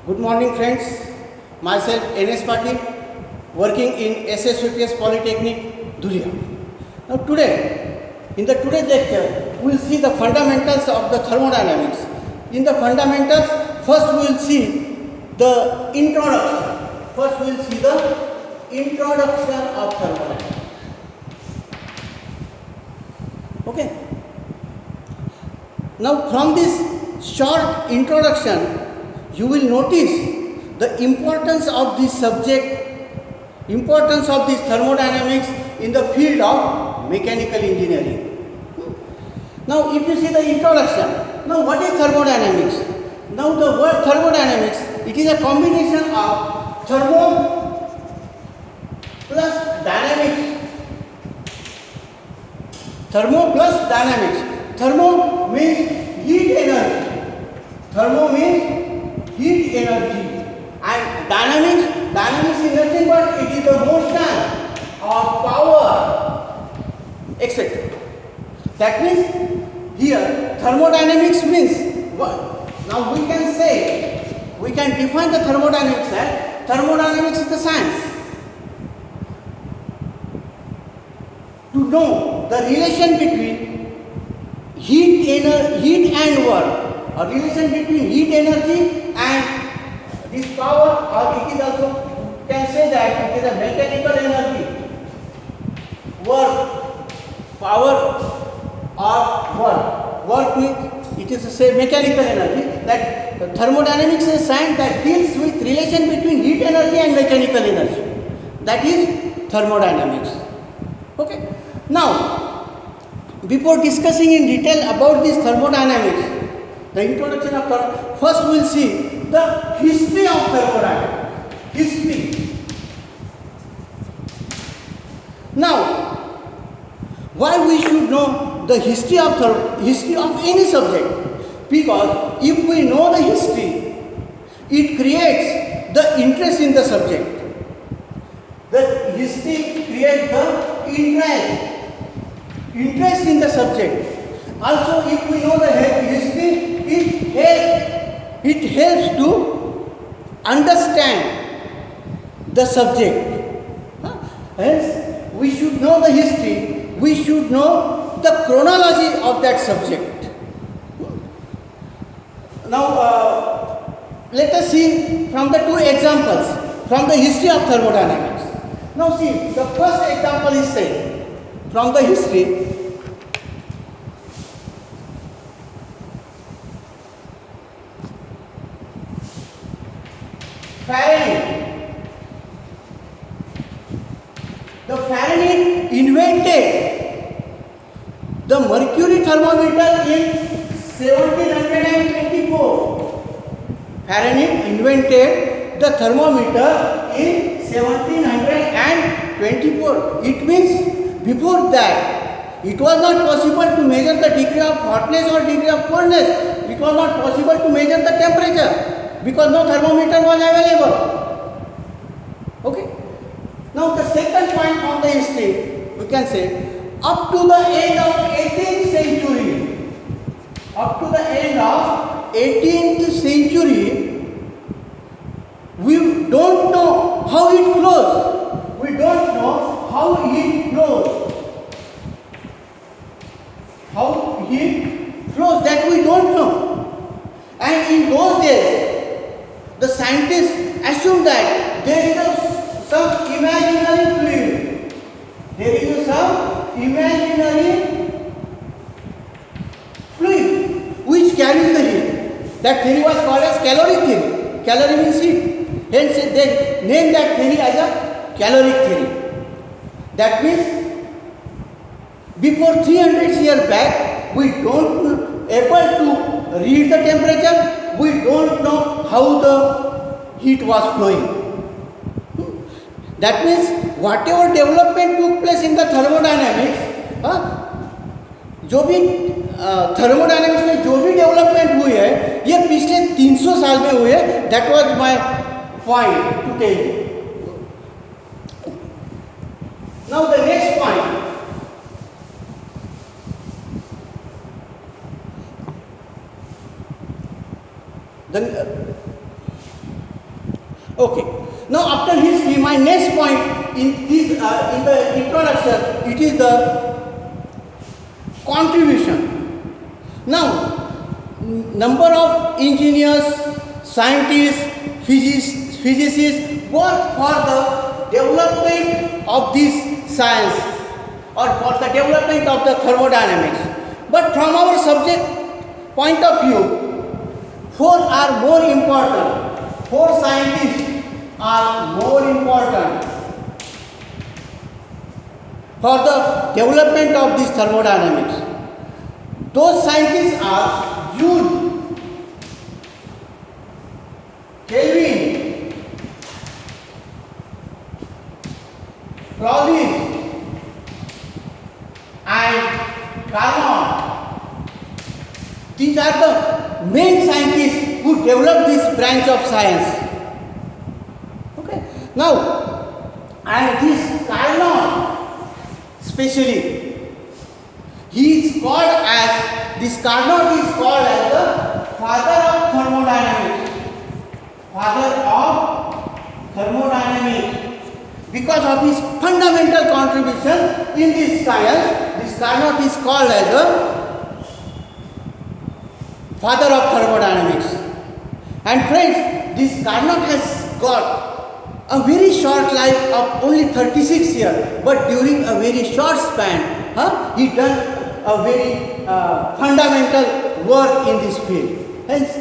Good morning friends, myself NS Patil, working in SSVPS Polytechnic, Dhulia. Now in the today's lecture, we will see the fundamentals of the thermodynamics. In the fundamentals, first we will see the introduction. First we will see the introduction of thermodynamics. Okay. Now from this short introduction, you will notice the importance of this subject, importance of this thermodynamics in the field of mechanical engineering. Now if you see the introduction, now what is thermodynamics? Now the word thermodynamics, it is a combination of thermo plus dynamics. Thermo plus dynamics. Thermo means heat energy. Thermo means heat energy, and dynamics is nothing but it is the motion or power, etc. That means here thermodynamics means what? Now we can define the thermodynamics as thermodynamics is the science to know the relation between heat and work, a relation between heat energy and this power, or it is also can say that it is a mechanical energy, work, power or work. Work means it is the same mechanical energy. That thermodynamics is a science that deals with relation between heat energy and mechanical energy. That is thermodynamics. Okay. Now, before discussing in detail about this thermodynamics, the introduction of first we will see the history of thermodynamics. History. Now, why we should know the history of any subject? Because if we know the history, it creates the interest in the subject. The history creates the interest in the subject. Also, if we know the history, it helps to understand the subject. Hence, we should know the history. We should know the chronology of that subject. Now, let us see from the two examples from the history of thermodynamics. Now, see, the first example is said from the history. Faraday. The Faraday invented the mercury thermometer in 1724. Faraday invented the thermometer in 1724. It means before that it was not possible to measure the degree of hotness or degree of coldness. It was not possible to measure the temperature, because no thermometer was available. Okay. Now the second point from the history, we can say up to the end of 18th century. Up to the end of 18th century, we don't know how it flows. We don't know how heat flows. How heat flows, that we don't know. And in those days, the scientists assume that there is some imaginary fluid. There is some imaginary fluid which carries the heat. That theory was called as caloric theory. Calorie means heat. Hence they named that theory as a caloric theory. That means before 300 years back, we don't able to read the temperature. We don't know how the heat was flowing. That means whatever development took place in the thermodynamics, जो भी thermodynamics में जो भी development हुई है, ये पिछले 300 साल में हुई है. That was my point to tell you. Now the next point. Okay. Now after history, my next point in this in the introduction, it is the contribution. Now, number of engineers, scientists, physicists work for the development of this science or for the development of the thermodynamics. But from our subject point of view, four are more important. Four scientists are more important for the development of this thermodynamics. Those scientists are Joule, Kelvin, Clausius, and Carnot. These are the main scientists who developed this branch of science. Okay. Now, and this Carnot, especially, he is called as, this Carnot is called as the father of thermodynamics. Father of thermodynamics. Because of his fundamental contribution in this science, this Carnot is called as the father of thermodynamics. And friends, this Carnot has got a very short life of only 36 years, but during a very short span, he done a very fundamental work in this field. Hence,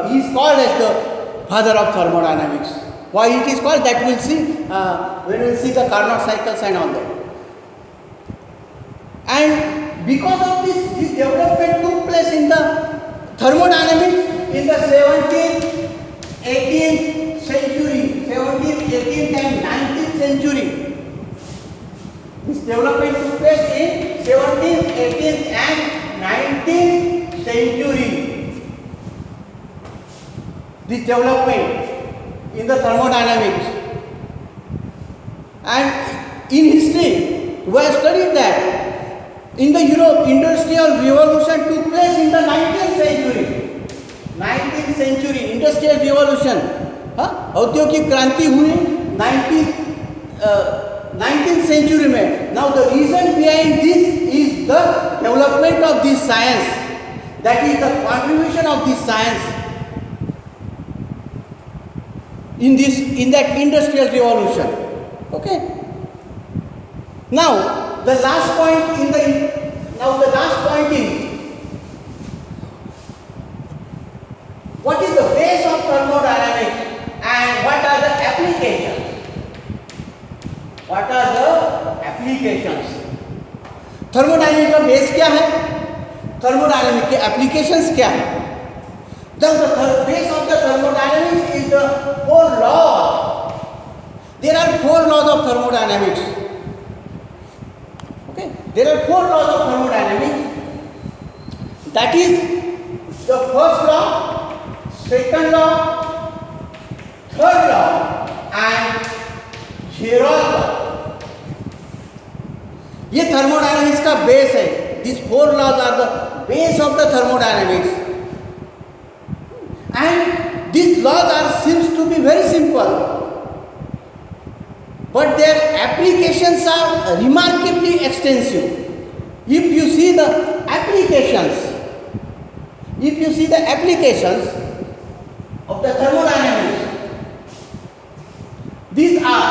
he is called as the father of thermodynamics. Why it is called, that we will see when we will see the Carnot cycles and all that. And because of this development took place in the thermodynamics in the 17th, 18th century, 17th, 18th and 19th century. This development took place in 17th, 18th and 19th century. This development in the thermodynamics. And in history, we have studied that in the Europe, industrial revolution took place in the 19th century. 19th century, industrial revolution. औद्योगिक क्रांति हुई 19th century में. Now the reason behind this is the development of this science. That is the contribution of this science in that industrial revolution. Okay. Now the last point is, what is the base of thermodynamics and what are the applications? What are the applications? Thermodynamic का base क्या है? Thermodynamic के applications क्या है? The base of the thermodynamics is the four laws. There are four laws of thermodynamics. Okay, there are four laws of thermodynamics. That is the first law, second law, third law, and zeroth law. ये thermodynamics का base है. These four laws are the base of the thermodynamics. And these laws seems to be very simple, but their applications are remarkably extensive. If you see the applications of the thermodynamics, these are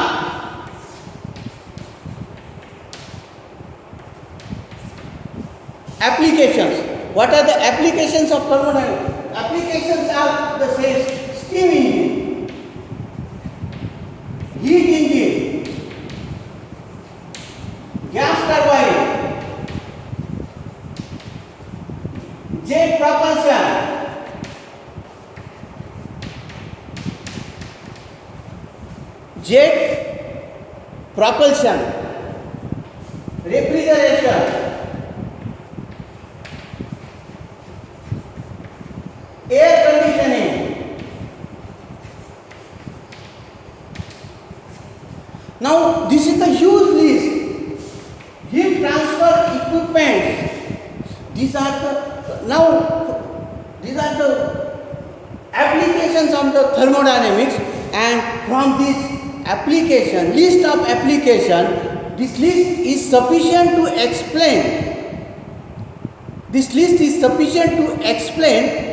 applications. What are the applications of thermodynamics? Applications are the same: steam engine, heat engine, gas turbine, jet propulsion, refrigeration, air conditioning. Now this is the huge list. Heat transfer equipment. These are the applications of the thermodynamics, and from this application, list of application, this list is sufficient to explain. This list is sufficient to explain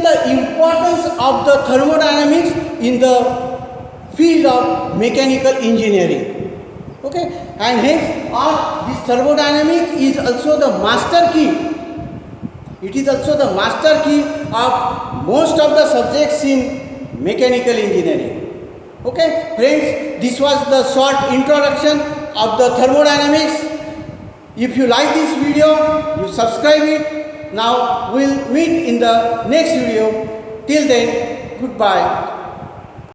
the importance of the thermodynamics in the field of mechanical engineering. Okay, and hence this thermodynamics is also the master key. It is also the master key of most of the subjects in mechanical engineering. Okay, friends, this was the short introduction of the thermodynamics. If you like this video, you subscribe it. Now we'll meet in the next video. Till then, goodbye.